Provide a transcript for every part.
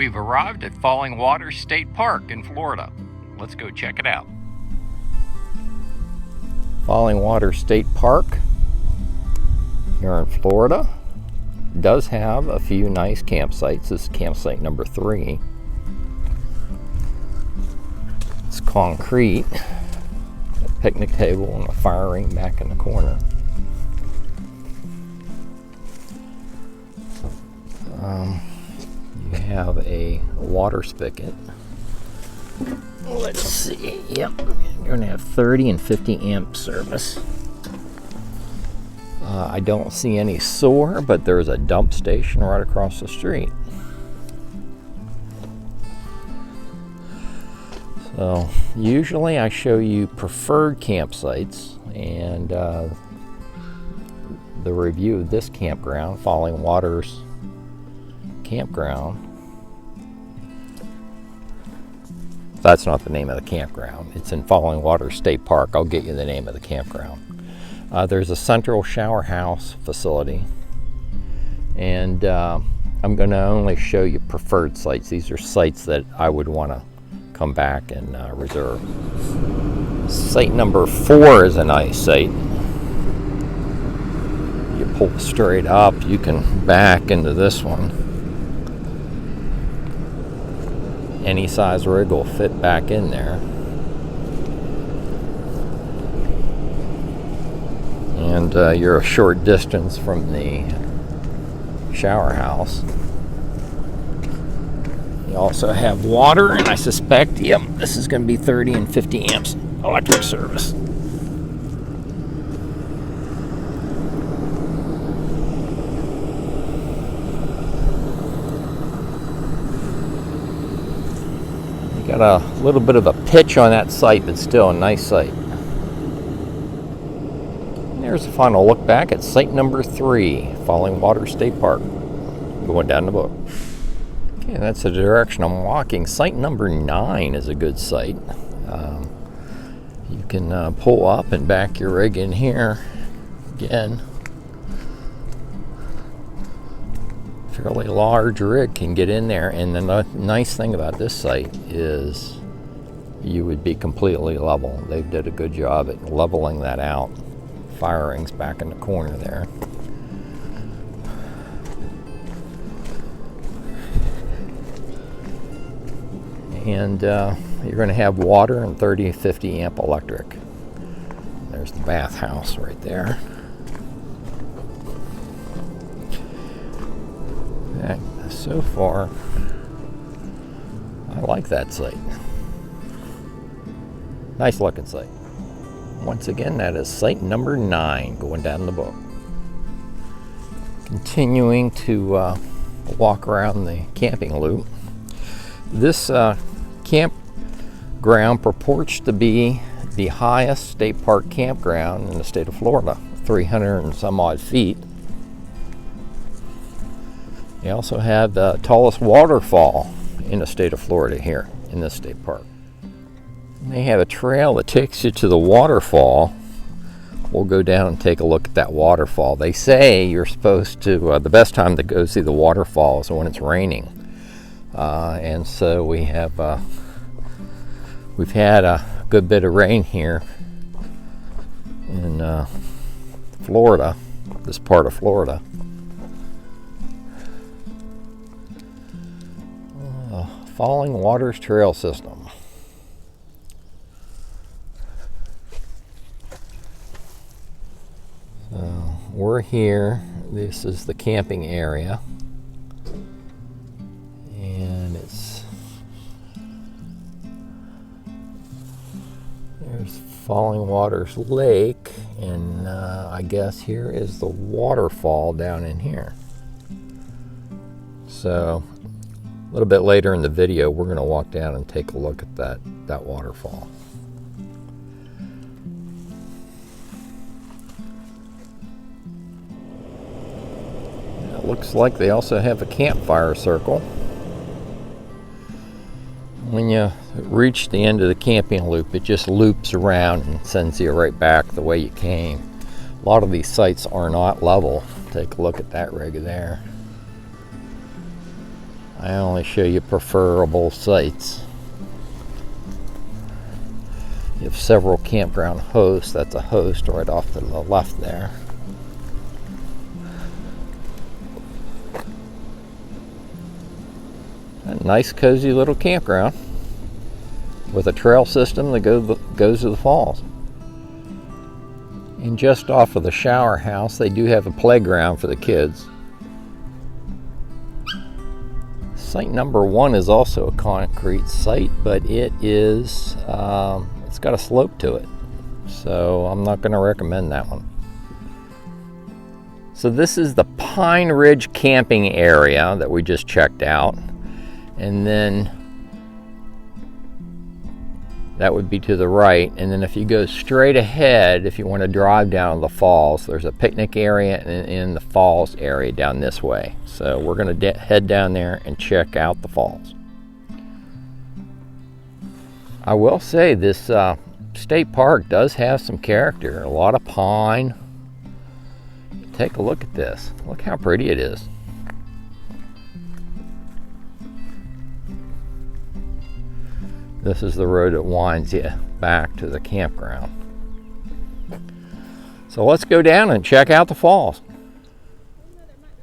we've arrived at Falling Waters State Park in Florida. Let's go check it out. Falling Waters State Park here in Florida does have a few nice campsites. This is campsite number 3. It's concrete, a picnic table and a fire ring back in the corner. You have a water spigot. Let's see. Yep, you're going to have 30 and 50 amp service. I don't see any sewer, but there's a dump station right across the street. So usually I show you preferred campsites, and the review of this campground, Falling Waters Campground. That's not the name of the campground. It's in Falling Waters State Park. I'll get you the name of the campground. There's a central shower house facility, and I'm going to only show you preferred sites. These are sites that I would want to come back and reserve. Site number 4 is a nice site. You pull straight up, you can back into this one. Any size rig will fit back in there. And you're a short distance from the shower house. You also have water, and I suspect, yep, this is going to be 30 and 50 amps electric service. Got a little bit of a pitch on that site, but still a nice site. And there's a final look back at site number 3, Falling Waters State Park. Going down the book. Okay, that's the direction I'm walking. Site number 9 is a good site. You can pull up and back your rig in here. Again, fairly large rig can get in there, and the nice thing about this site is you would be completely level. They did a good job at leveling that out. Fire rings back in the corner there. And you're going to have water and 30 to 50 amp electric. There's the bathhouse right there. So far, I like that site. Nice looking site. Once again, that is site number 9 going down the book. Continuing to walk around the camping loop. This campground purports to be the highest state park campground in the state of Florida, 300 and some odd feet. You also have the tallest waterfall in the state of Florida here in this state park. They have a trail that takes you to the waterfall. We'll go down and take a look at that waterfall. They say you're supposed to, the best time to go see the waterfall is when it's raining. And so we've had a good bit of rain here in Florida, this part of Florida. Falling Waters Trail System. So we're here. This is the camping area. And there's Falling Waters Lake. And I guess here is the waterfall down in here. So a little bit later in the video, we're going to walk down and take a look at that waterfall. It looks like they also have a campfire circle. When you reach the end of the camping loop, it just loops around and sends you right back the way you came. A lot of these sites are not level. Take a look at that rig there. I only show you preferable sites. You have several campground hosts. That's a host right off to the left there. A nice cozy little campground with a trail system that goes to the falls. And just off of the shower house, they do have a playground for the kids. Site number 1 is also a concrete site, but it is it's got a slope to it, so I'm not going to recommend that one. So this is the Pine Ridge camping area that we just checked out, and then that would be to the right. And then if you go straight ahead, if you want to drive down the falls, there's a picnic area and the falls area down this way. So we're going to head down there and check out the falls. I will say this state park does have some character, a lot of pine. Take a look at this. Look how pretty it is. This is the road that winds you back to the campground. So let's go down and check out the falls.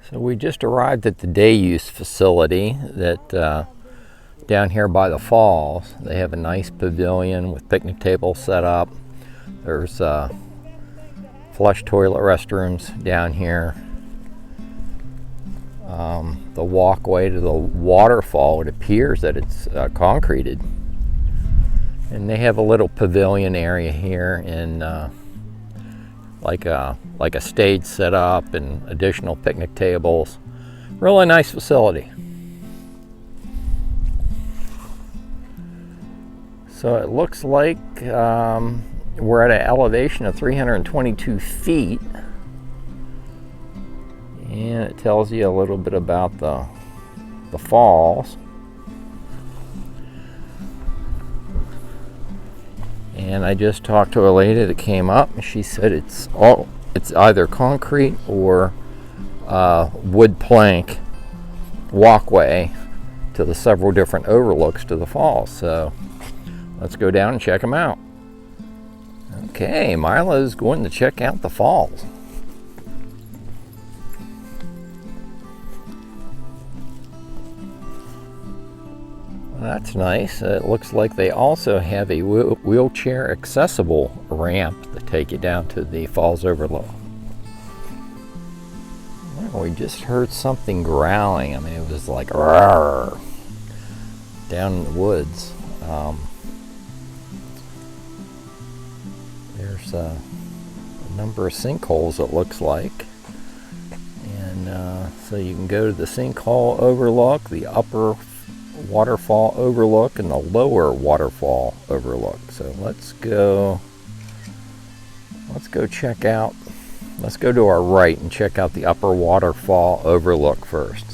So we just arrived at the day use facility that down here by the falls. They have a nice pavilion with picnic tables set up. There's flush toilet restrooms down here. The walkway to the waterfall, it appears that it's concreted. And they have a little pavilion area here, and like a stage set up and additional picnic tables. Really nice facility. So it looks like we're at an elevation of 322 feet, and it tells you a little bit about the falls. And I just talked to a lady that came up, and she said it's either concrete or wood plank walkway to the several different overlooks to the falls. So let's go down and check them out. Okay, Milo's going to check out the falls. That's nice. It looks like they also have a wheelchair accessible ramp to take you down to the falls overlook. Well, we just heard something growling. I mean, it was like roar down in the woods. There's a number of sinkholes, it looks like. And so you can go to the sinkhole overlook, the upper waterfall overlook, and the lower waterfall overlook. So let's go check out, let's go to our right and check out the upper waterfall overlook first.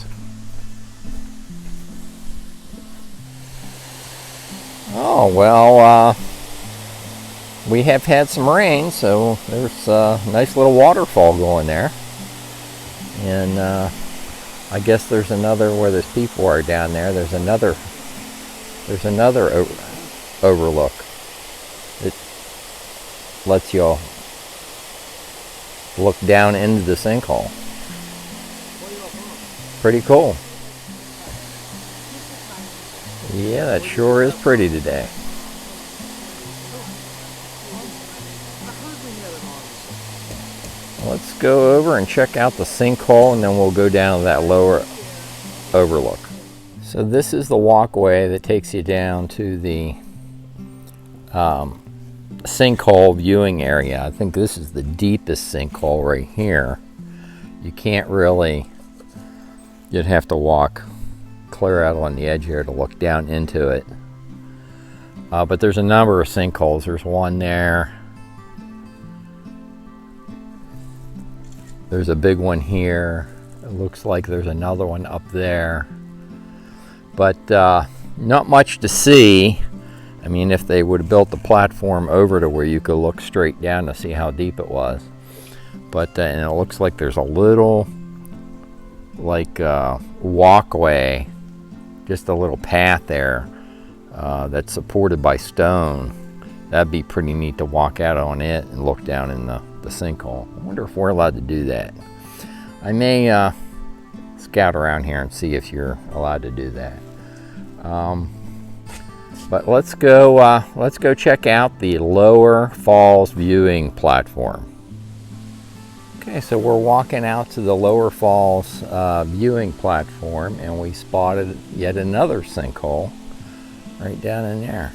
Oh, well, we have had some rain, so there's a nice little waterfall going there. And I guess there's another where there's people are down there. There's another overlook. It lets you look down into the sinkhole. Pretty cool. Yeah, that sure is pretty today. Let's go over and check out the sinkhole, and then we'll go down to that lower overlook. So this is the walkway that takes you down to the sinkhole viewing area. I think this is the deepest sinkhole right here. You can't really, you'd have to walk clear out on the edge here to look down into it. But there's a number of sinkholes. There's one there. There's a big one here. It looks like there's another one up there. But not much to see. I mean, if they would have built the platform over to where you could look straight down to see how deep it was. But and it looks like there's a little like walkway just a little path there that's supported by stone. That'd be pretty neat to walk out on it and look down in the sinkhole. I wonder if we're allowed to do that. I may scout around here and see if you're allowed to do that. But let's go check out the Lower Falls viewing platform. Okay, so we're walking out to the Lower Falls viewing platform, and we spotted yet another sinkhole right down in there.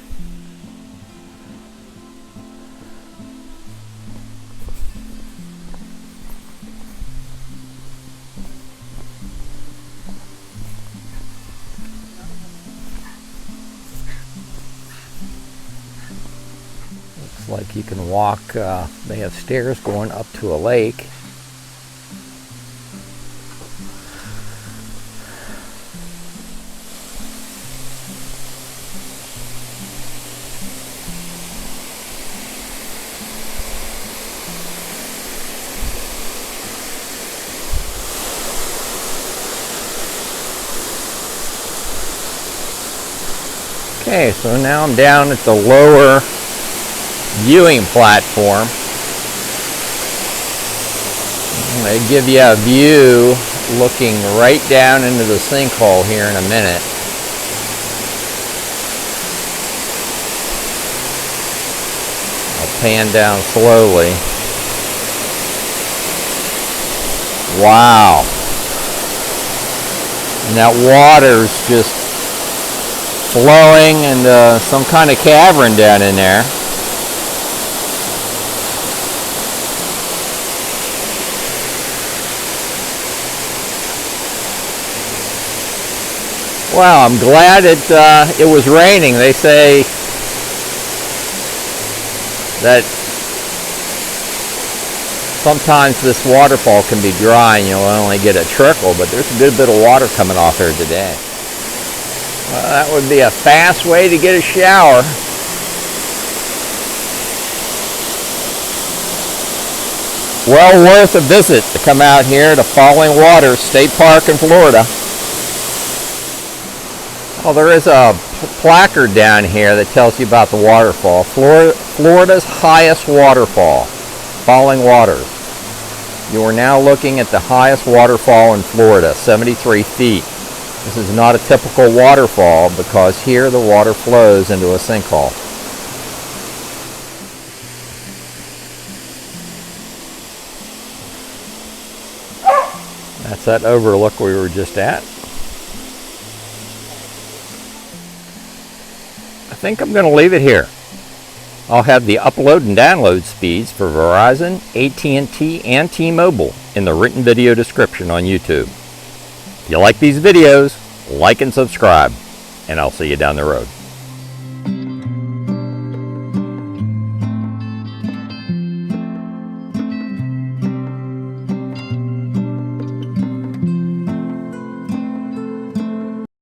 Looks like you can walk, they have stairs going up to a lake. Okay, so now I'm down at the lower viewing platform. I'm going to give you a view looking right down into the sinkhole here in a minute. I'll pan down slowly. Wow. And that water's just flowing into some kind of cavern down in there. Wow, I'm glad it was raining. They say that sometimes this waterfall can be dry and you'll only get a trickle, but there's a good bit of water coming off here today. Well, that would be a fast way to get a shower. Well worth a visit to come out here to Falling Waters State Park in Florida. Well, there is a placard down here that tells you about the waterfall. Florida's highest waterfall, Falling Waters. You are now looking at the highest waterfall in Florida, 73 feet. This is not a typical waterfall because here the water flows into a sinkhole. That's that overlook we were just at. I think I'm going to leave it here. I'll have the upload and download speeds for Verizon, AT&T, and T-Mobile in the written video description on YouTube. If you like these videos, like and subscribe, and I'll see you down the road.